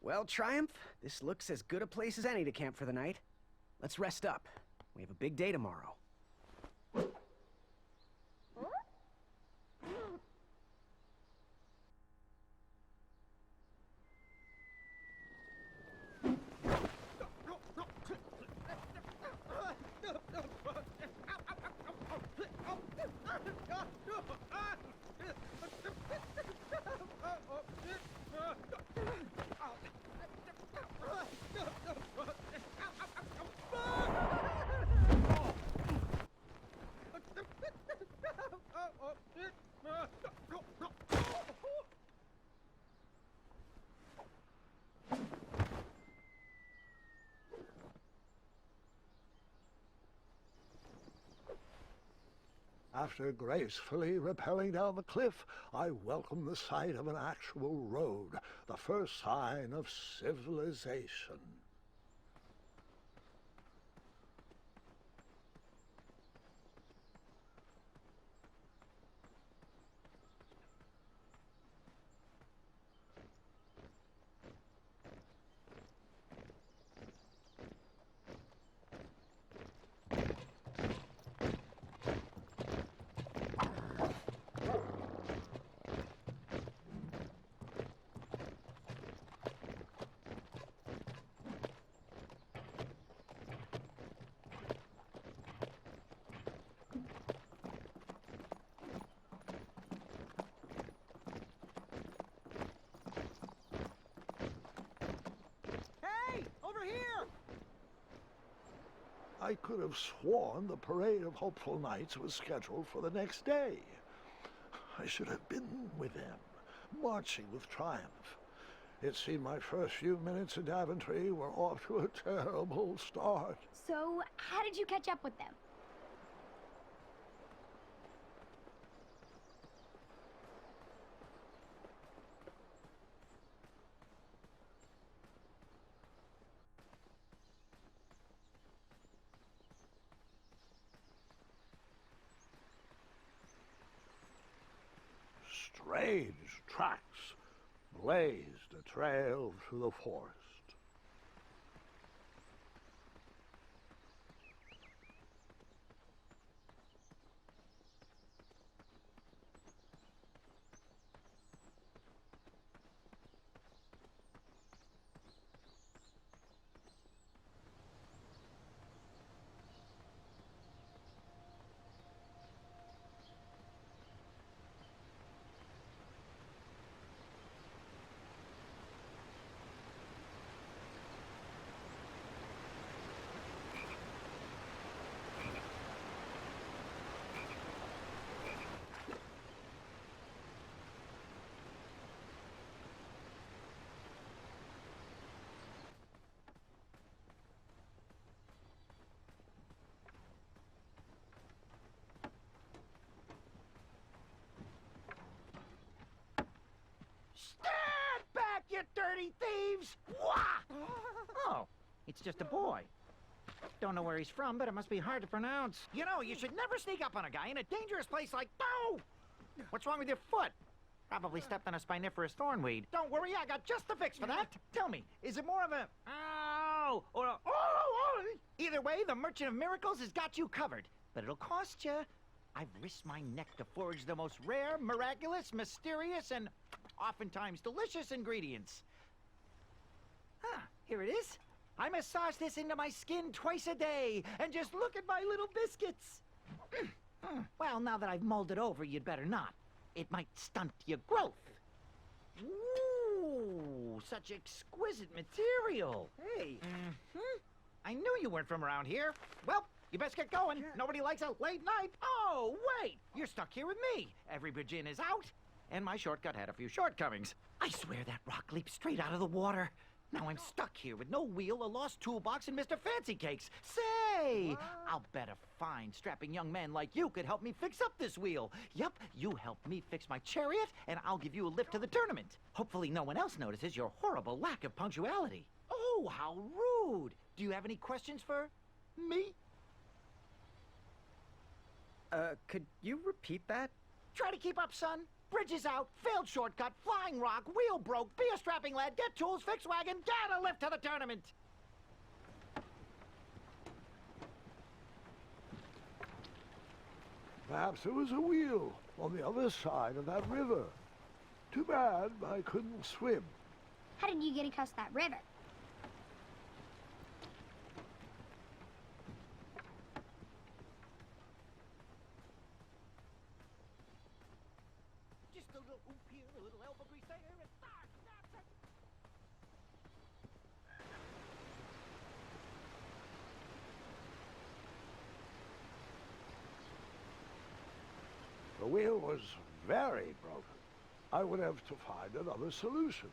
Well, Triumph, this looks as good a place as any to camp for the night. Let's rest up. We have a big day tomorrow. After gracefully rappelling down the cliff, I welcomed the sight of an actual road, the first sign of civilization. I could have sworn the Parade of Hopeful Knights was scheduled for the next day. I should have been with them, marching with Triumph. It seemed my first few minutes in Daventry were off to a terrible start. So, how did you catch up with them? Strange tracks blazed a trail through the forest. Stand back, you dirty thieves! Wah! Oh, it's just a boy. Don't know where he's from, but it must be hard to pronounce. You know, you should never sneak up on a guy in a dangerous place like... Oh! What's wrong with your foot? Probably stepped on a spiniferous thornweed. Don't worry, I got just the fix for that. Tell me, is it more of a... Ow! Or a... Oh! Either way, the Merchant of Miracles has got you covered. But it'll cost you. I've risked my neck to forge the most rare, miraculous, mysterious, and oftentimes delicious ingredients. Ah, here it is. I massage this into my skin twice a day, and just look at my little biscuits. Well, now that I've mulled it over, you'd better not. It might stunt your growth. Ooh, such exquisite material. Hey. I knew you weren't from around here. Well, you best get going. Nobody likes a late night. Oh, wait. You're stuck here with me. Every bridge in is out. And my shortcut had a few shortcomings. I swear that rock leaped straight out of the water. Now I'm stuck here with no wheel, a lost toolbox, and Mr. Fancy Cakes. Say, I'll bet a fine, strapping young man like you could help me fix up this wheel. Yup, you help me fix my chariot, and I'll give you a lift to the tournament. Hopefully no one else notices your horrible lack of punctuality. Oh, how rude. Do you have any questions for me? Could you repeat that? Try to keep up, son. Bridges out, failed shortcut, flying rock, wheel broke, be a strapping lad, get tools, fix wagon, get a lift to the tournament. Perhaps there was a wheel on the other side of that river. Too bad I couldn't swim. How did you get across that river? Just a little oop here, a little elbow grease there, and that's it. The wheel was very broken. I would have to find another solution.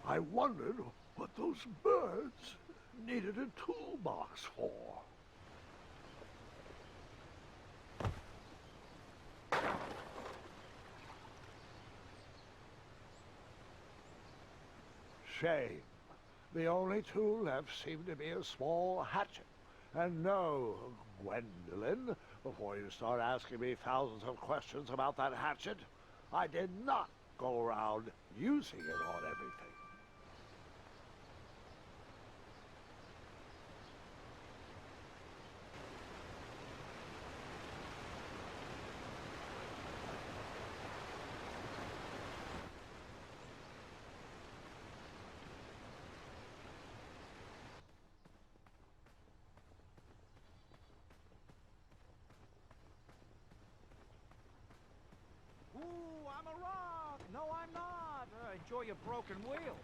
I wondered what those birds needed a toolbox for. Shame. The only tool left seemed to be a small hatchet. And no, Gwendolyn, before you start asking me thousands of questions about that hatchet, I did not go around using it on everything. Ooh, I'm a rock. No, I'm not. Enjoy your broken wheel.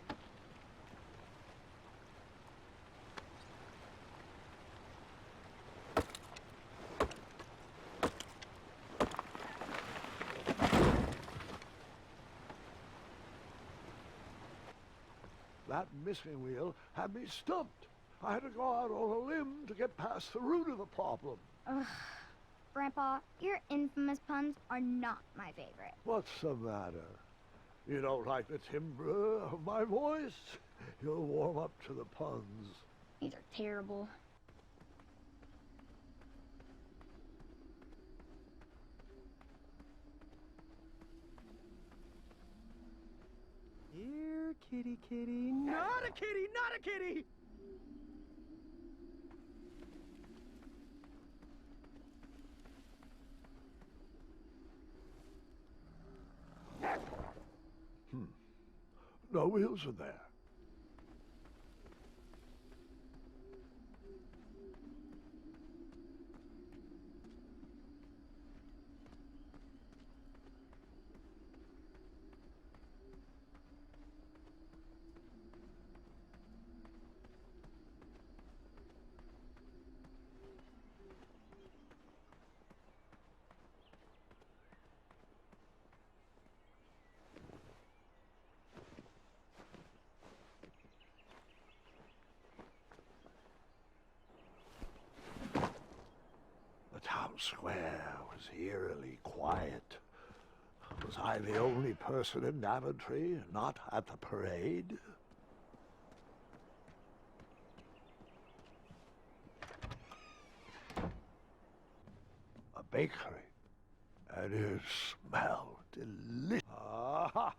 That missing wheel had me stumped. I had to go out on a limb to get past the root of the problem. Ugh. Grandpa, your infamous puns are not my favorite. What's the matter? You don't like the timbre of my voice? You'll warm up to the puns. These are terrible. Here, kitty, kitty. Not a kitty, not a kitty! No wheels are there. The town square was eerily quiet. Was I the only person in Daventry not at the parade? A bakery, and it smelled delicious. Ah,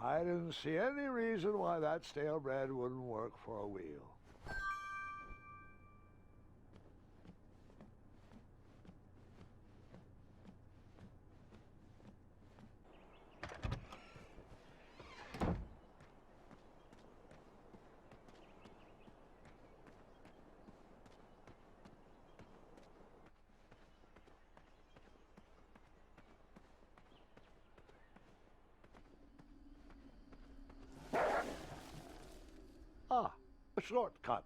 I didn't see any reason why that stale bread wouldn't work for a wheel. Ah, a shortcut.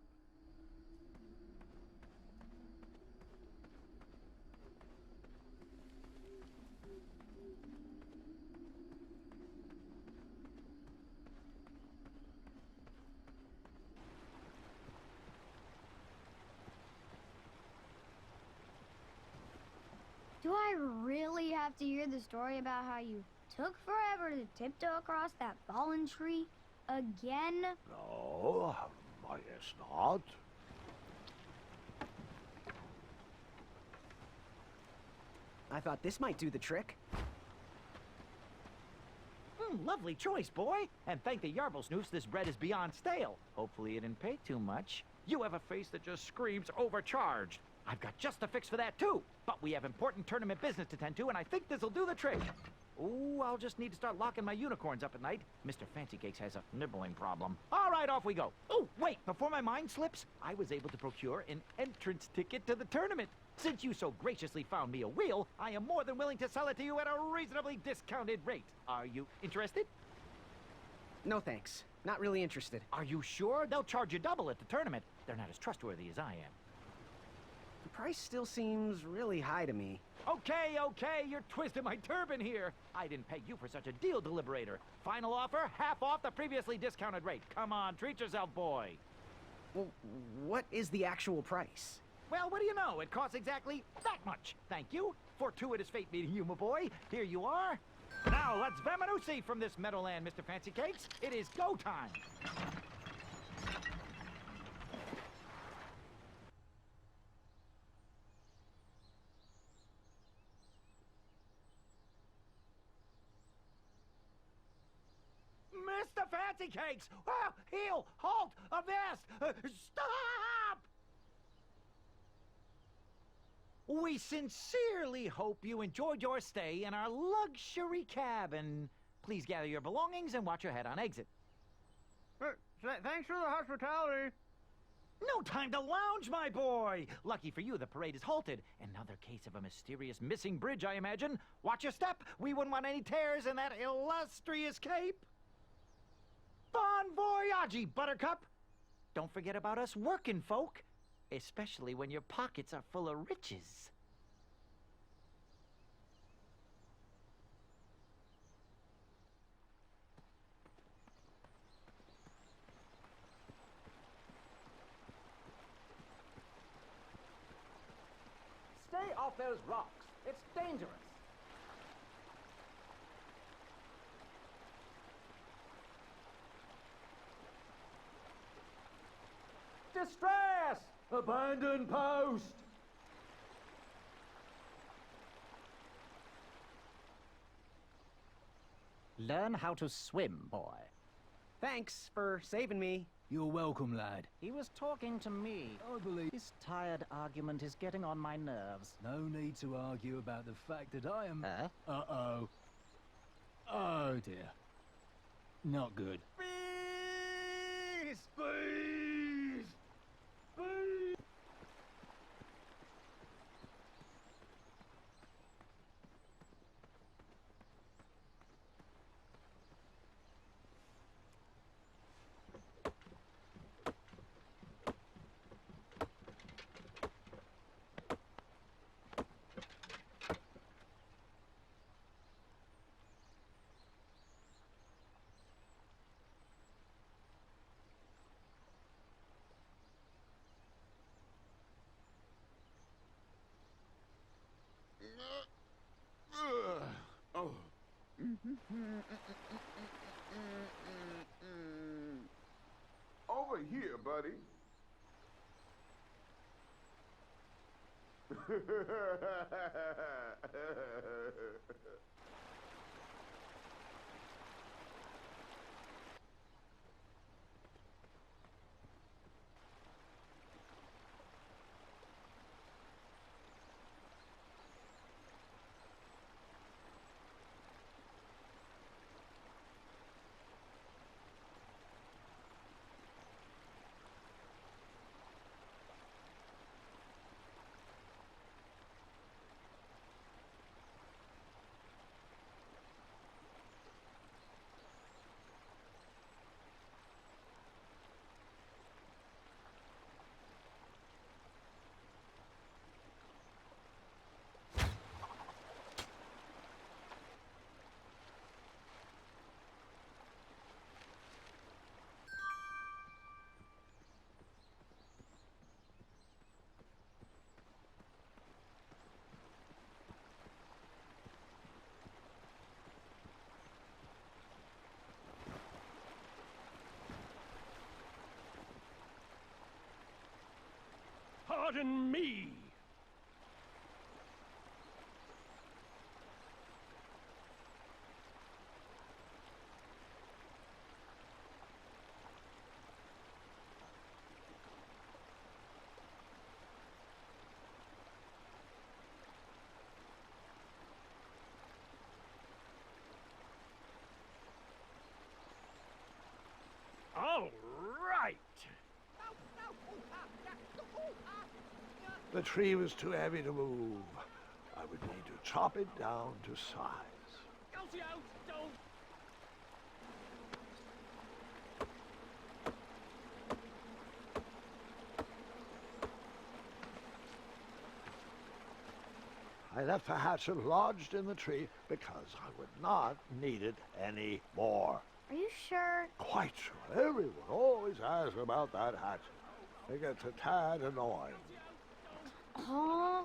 Do I really have to hear the story about how you took forever to tiptoe across that fallen tree again? No, I guess not. I thought this might do the trick. Lovely choice, boy. And thank the Yarblesnoofs, this bread is beyond stale. Hopefully you didn't pay too much. You have a face that just screams overcharged. I've got just the fix for that, too. But we have important tournament business to tend to, and I think this'll do the trick. Ooh, I'll just need to start locking my unicorns up at night. Mr. Fancy Cakes has a nibbling problem. All right, off we go. Oh, wait, before my mind slips, I was able to procure an entrance ticket to the tournament. Since you so graciously found me a wheel, I am more than willing to sell it to you at a reasonably discounted rate. Are you interested? No thanks. Not really interested. Are you sure? They'll charge you double at the tournament. They're not as trustworthy as I am. The price still seems really high to me. Okay, you're twisting my turban here. I didn't pay you for such a deal, Deliberator. Final offer, half off the previously discounted rate. Come on, treat yourself, boy. Well, what is the actual price? Well, what do you know? It costs exactly that much. Thank you. Fortuitous fate meeting you, my boy. Here you are. Now, let's Vamanusi from this meadowland, Mr. Fancy Cakes. It is go time. Mr. Fancy Cakes! Well, heel, halt, avast, stop! We sincerely hope you enjoyed your stay in our luxury cabin. Please gather your belongings and watch your head on exit. Thanks for the hospitality. No time to lounge, my boy! Lucky for you, the parade is halted. Another case of a mysterious missing bridge, I imagine. Watch your step. We wouldn't want any tears in that illustrious cape. Bon voyage, Buttercup! Don't forget about us working folk, especially when your pockets are full of riches. Stay off those rocks. It's dangerous. Distress! Abandon post! Learn how to swim, boy. Thanks for saving me. You're welcome, lad. He was talking to me. I believe this tired argument is getting on my nerves. No need to argue about the fact that I am... Uh-oh. Oh, dear. Not good. Bees! Please! Please! Oh. Over here, buddy. Pardon me. All right. The tree was too heavy to move. I would need to chop it down to size. I left the hatchet lodged in the tree because I would not need it any more. Are you sure? Quite sure. Everyone always asks about that hatchet. It gets a tad annoying. Huh?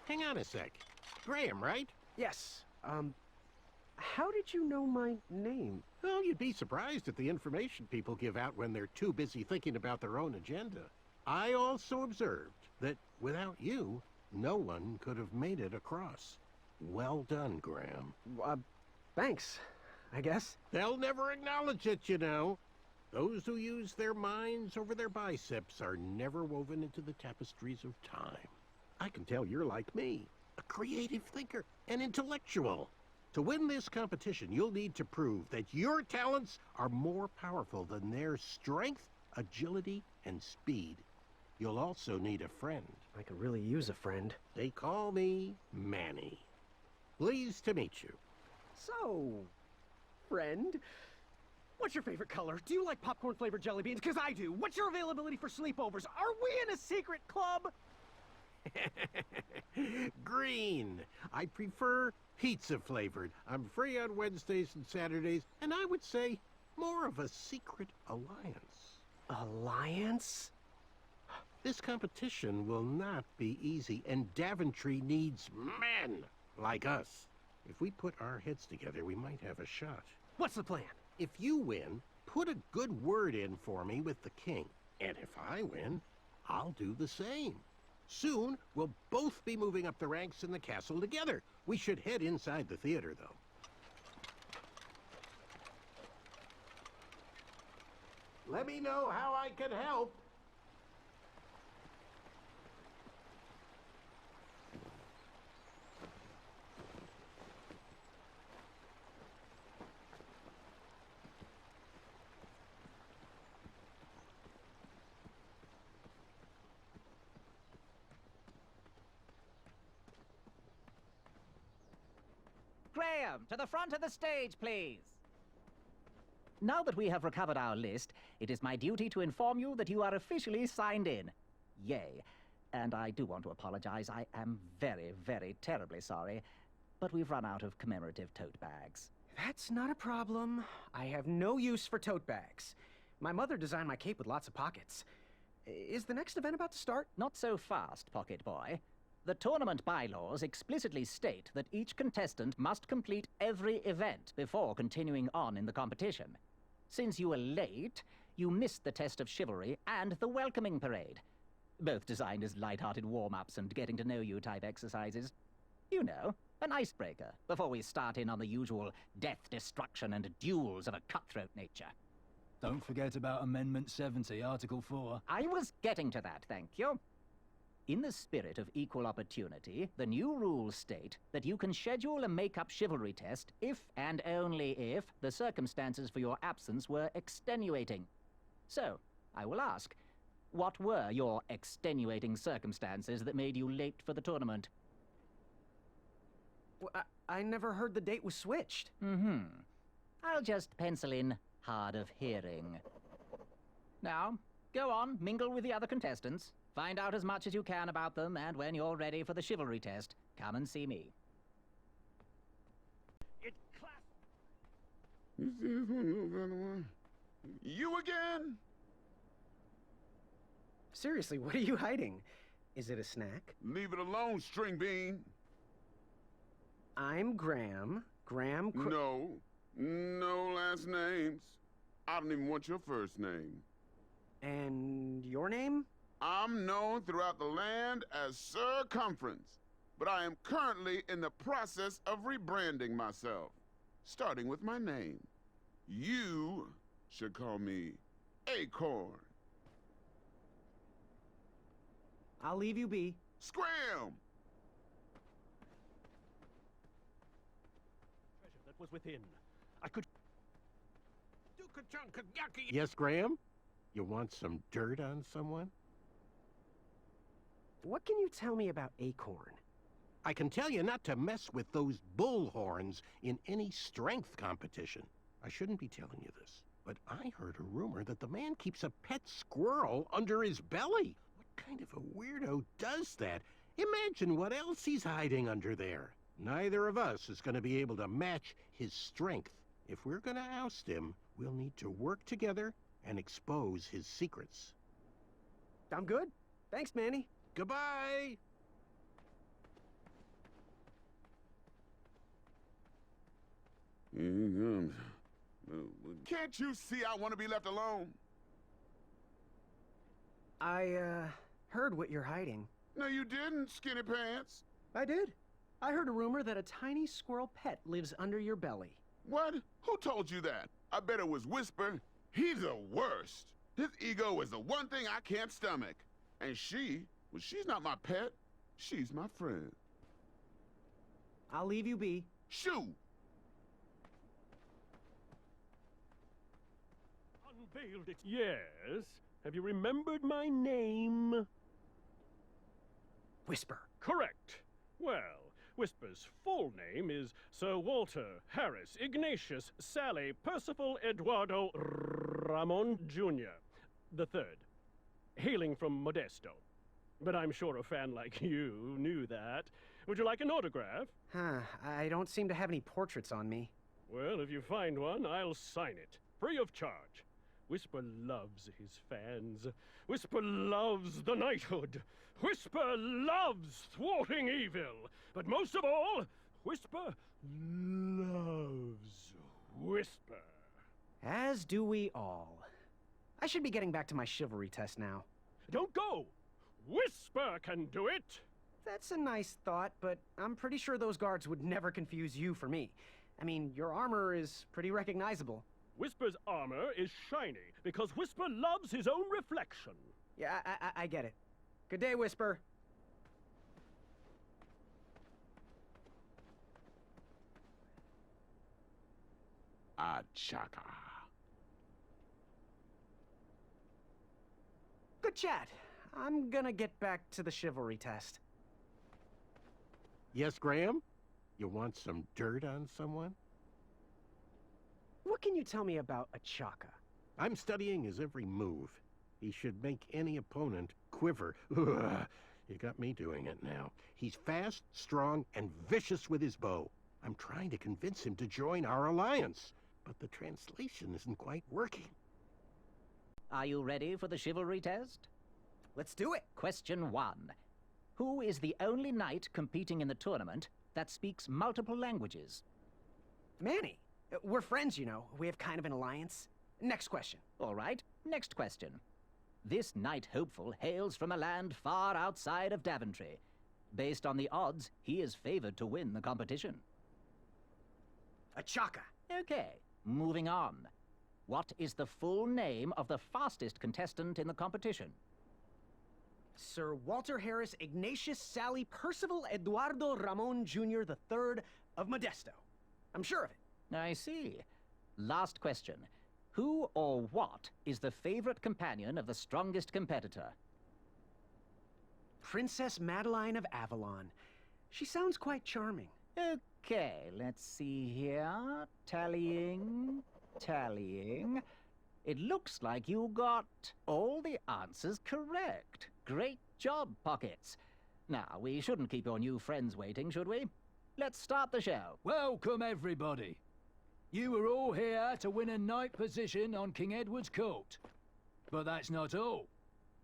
Hang on a sec. Graham, right? Yes, how did you know my name? Oh, you'd be surprised at the information people give out when they're too busy thinking about their own agenda. I also observed that without you, no one could have made it across. Well done, Graham. Thanks, I guess. They'll never acknowledge it, you know. Those who use their minds over their biceps are never woven into the tapestries of time. I can tell you're like me, a creative thinker, an intellectual. To win this competition, you'll need to prove that your talents are more powerful than their strength, agility, and speed. You'll also need a friend. I could really use a friend. They call me Manny. Pleased to meet you. So, friend, what's your favorite color? Do you like popcorn-flavored jelly beans? Because I do. What's your availability for sleepovers? Are we in a secret club? Green. I prefer pizza flavored. I'm free on Wednesdays and Saturdays, and I would say more of a secret alliance. Alliance? This competition will not be easy, and Daventry needs men like us. If we put our heads together, we might have a shot. What's the plan? If you win, put a good word in for me with the king. And if I win, I'll do the same. Soon, we'll both be moving up the ranks in the castle together. We should head inside the theater, though. Let me know how I can help. Graham, to the front of the stage, please. Now that we have recovered our list, it is my duty to inform you that you are officially signed in. Yay. And I do want to apologize. I am very, very terribly sorry, but we've run out of commemorative tote bags. That's not a problem. I have no use for tote bags. My mother designed my cape with lots of pockets. Is the next event about to start? Not so fast, Pocket Boy. The tournament bylaws explicitly state that each contestant must complete every event before continuing on in the competition. Since you were late, you missed the test of chivalry and the welcoming parade. Both designed as light-hearted warm-ups and getting-to-know-you type exercises. You know, an icebreaker before we start in on the usual death, destruction, and duels of a cutthroat nature. Don't forget about Amendment 70, Article 4. I was getting to that, thank you. In the spirit of equal opportunity, the new rules state that you can schedule a make-up chivalry test if and only if the circumstances for your absence were extenuating. So, I will ask, what were your extenuating circumstances that made you late for the tournament? I never heard the date was switched. I'll just pencil in hard of hearing. Now, go on, mingle with the other contestants. Find out as much as you can about them, and when you're ready for the chivalry test, come and see me. It's class. You see this one, little brother one? You again? Seriously, what are you hiding? Is it a snack? Leave it alone, string bean. I'm Graham. No. No last names. I don't even want your first name. And your name? I'm known throughout the land as Circumference, but I am currently in the process of rebranding myself, starting with my name. You should call me Acorn. I'll leave you be. Scram! Treasure that was within. I could. Yes, Graham? You want some dirt on someone? What can you tell me about Acorn? I can tell you not to mess with those bullhorns in any strength competition. I shouldn't be telling you this, but I heard a rumor that the man keeps a pet squirrel under his belly. What kind of a weirdo does that? Imagine what else he's hiding under there. Neither of us is going to be able to match his strength. If we're going to oust him, we'll need to work together and expose his secrets. I'm good. Thanks, Manny. Goodbye! Here he comes. Can't you see I want to be left alone? I, heard what you're hiding. No, you didn't, skinny pants. I did. I heard a rumor that a tiny squirrel pet lives under your belly. What? Who told you that? I bet it was Whisper. He's the worst. His ego is the one thing I can't stomach. And she's not my pet. She's my friend. I'll leave you be. Shoo! Unveiled it. Yes. Have you remembered my name? Whisper. Correct. Well, Whisper's full name is Sir Walter Harris Ignatius Sally Percival Eduardo Ramon Jr. the Third, hailing from Modesto. But I'm sure a fan like you knew that. Would you like an autograph? Huh, I don't seem to have any portraits on me. Well, if you find one, I'll sign it, free of charge. Whisper loves his fans. Whisper loves the knighthood. Whisper loves thwarting evil. But most of all, Whisper loves Whisper. As do we all. I should be getting back to my chivalry test now. Don't go! Whisper can do it! That's a nice thought, but I'm pretty sure those guards would never confuse you for me. I mean, your armor is pretty recognizable. Whisper's armor is shiny because Whisper loves his own reflection. Yeah, I get it. Good day, Whisper. Achaka. Good chat. I'm gonna get back to the chivalry test. Yes, Graham? You want some dirt on someone? What can you tell me about Achaka? I'm studying his every move. He should make any opponent quiver. Ugh, you got me doing it now. He's fast, strong, and vicious with his bow. I'm trying to convince him to join our alliance, but the translation isn't quite working. Are you ready for the chivalry test? Let's do it. Question 1. Who is the only knight competing in the tournament that speaks multiple languages? Manny. We're friends, you know. We have kind of an alliance. Next question. All right, next question. This knight hopeful hails from a land far outside of Daventry. Based on the odds, he is favored to win the competition. Achaka. Okay, moving on. What is the full name of the fastest contestant in the competition? Sir Walter Harris Ignatius Sally Percival Eduardo Ramon Jr. the Third of Modesto. I'm sure of it. I see. Last question. Who or what is the favorite companion of the strongest competitor? Princess Madeline of Avalon. She sounds quite charming. Okay, let's see here. Tallying. It looks like you got all the answers correct. Great job, Pockets. Now, we shouldn't keep your new friends waiting, should we? Let's start the show. Welcome, everybody. You are all here to win a knight position on King Edward's court. But that's not all.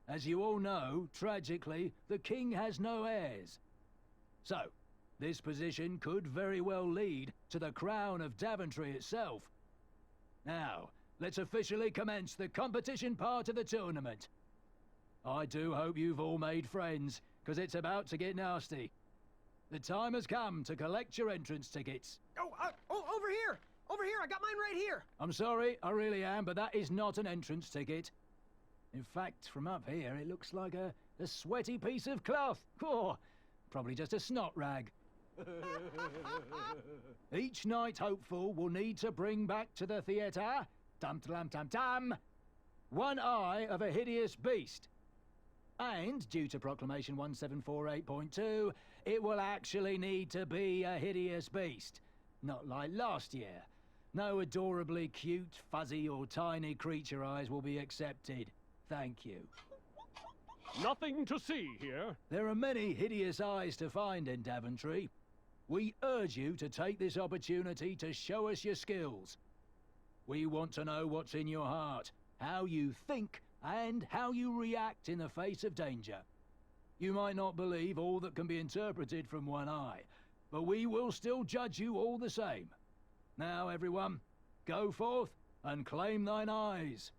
As you all know, tragically, the king has no heirs. So, this position could very well lead to the crown of Daventry itself. Now, let's officially commence the competition part of the tournament. I do hope you've all made friends, because it's about to get nasty. The time has come to collect your entrance tickets. Oh, over here! Over here, I got mine right here! I'm sorry, I really am, but that is not an entrance ticket. In fact, from up here, it looks like a sweaty piece of cloth. Oh, probably just a snot rag. Each knight hopeful will need to bring back to the theatre, dum-dum-dum-dum, one eye of a hideous beast. And, due to Proclamation 1748.2, it will actually need to be a hideous beast. Not like last year. No adorably cute, fuzzy, or tiny creature eyes will be accepted. Thank you. Nothing to see here. There are many hideous eyes to find in Daventry. We urge you to take this opportunity to show us your skills. We want to know what's in your heart, how you think, and how you react in the face of danger. You might not believe all that can be interpreted from one eye, but we will still judge you all the same. Now, everyone, go forth and claim thine eyes.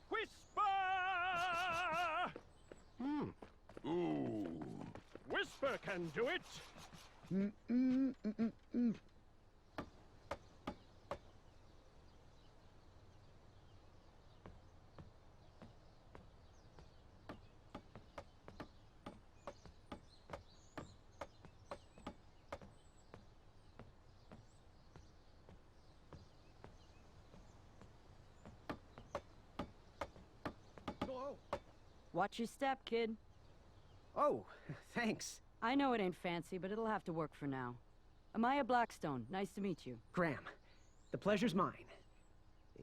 Whisper! Ooh. Whisper can do it. Watch your step, kid. Oh, thanks. I know it ain't fancy, but it'll have to work for now. Amaya Blackstone, nice to meet you. Graham, the pleasure's mine.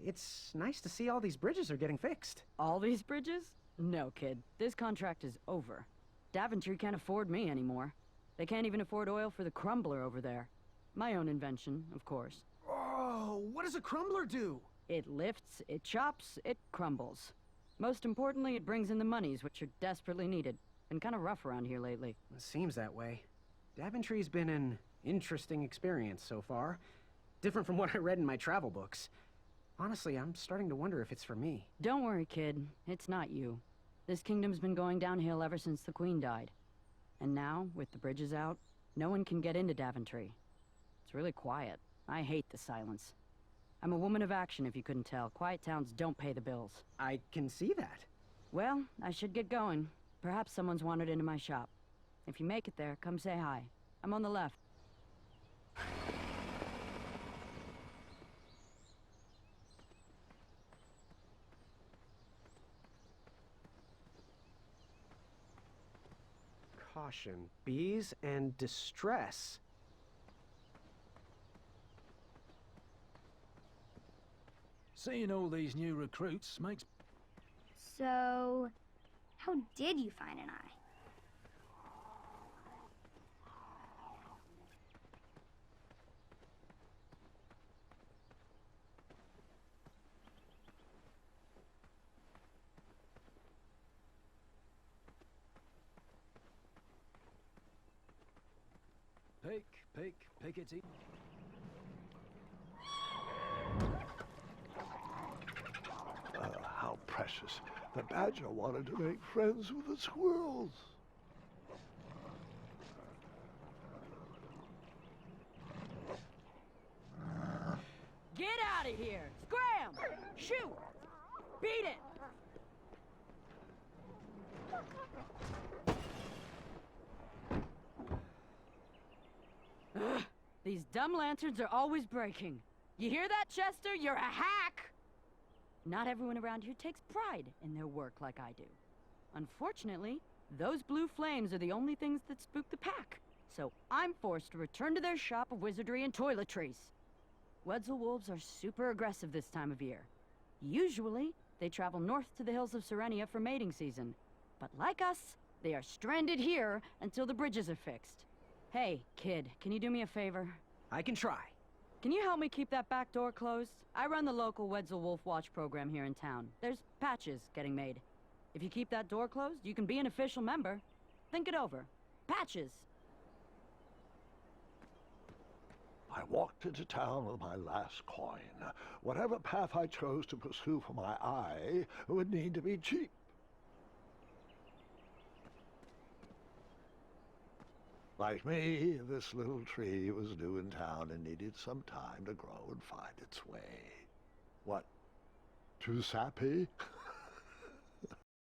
It's nice to see all these bridges are getting fixed. All these bridges? No, kid. This contract is over. Daventry can't afford me anymore. They can't even afford oil for the crumbler over there. My own invention, of course. Oh, what does a crumbler do? It lifts, it chops, it crumbles. Most importantly, it brings in the monies, which are desperately needed. Been kind of rough around here lately. It seems that way. Daventry's been an interesting experience so far. Different from what I read in my travel books. Honestly, I'm starting to wonder if it's for me. Don't worry, kid. It's not you. This kingdom's been going downhill ever since the Queen died. And now, with the bridges out, no one can get into Daventry. It's really quiet. I hate the silence. I'm a woman of action, if you couldn't tell. Quiet towns don't pay the bills. I can see that. Well, I should get going. Perhaps someone's wandered into my shop. If you make it there, come say hi. I'm on the left. Caution. Bees and distress. Seeing all these new recruits makes... So, how did you find an eye? Pickety. How precious. The badger wanted to make friends with the squirrels. Get out of here! Scram! Shoot! Beat it! Ugh, these dumb lanterns are always breaking. You hear that, Chester? You're a hack! Not everyone around here takes pride in their work like I do. Unfortunately, Those blue flames are the only things that spook the pack. So I'm forced to return to their shop of wizardry and toiletries. Wetzel wolves are super aggressive this time of year. Usually, they travel north to the hills of Serenia for mating season. But like us, they are stranded here until the bridges are fixed. Hey, kid, can you do me a favor? I can try. Can you help me keep that back door closed? I run the local Wetzel Wolf Watch program here in town. There's patches getting made. If you keep that door closed, you can be an official member. Think it over. Patches! I walked into town with my last coin. Whatever path I chose to pursue for my eye would need to be cheap. Like me, this little tree was new in town and needed some time to grow and find its way. What? Too sappy?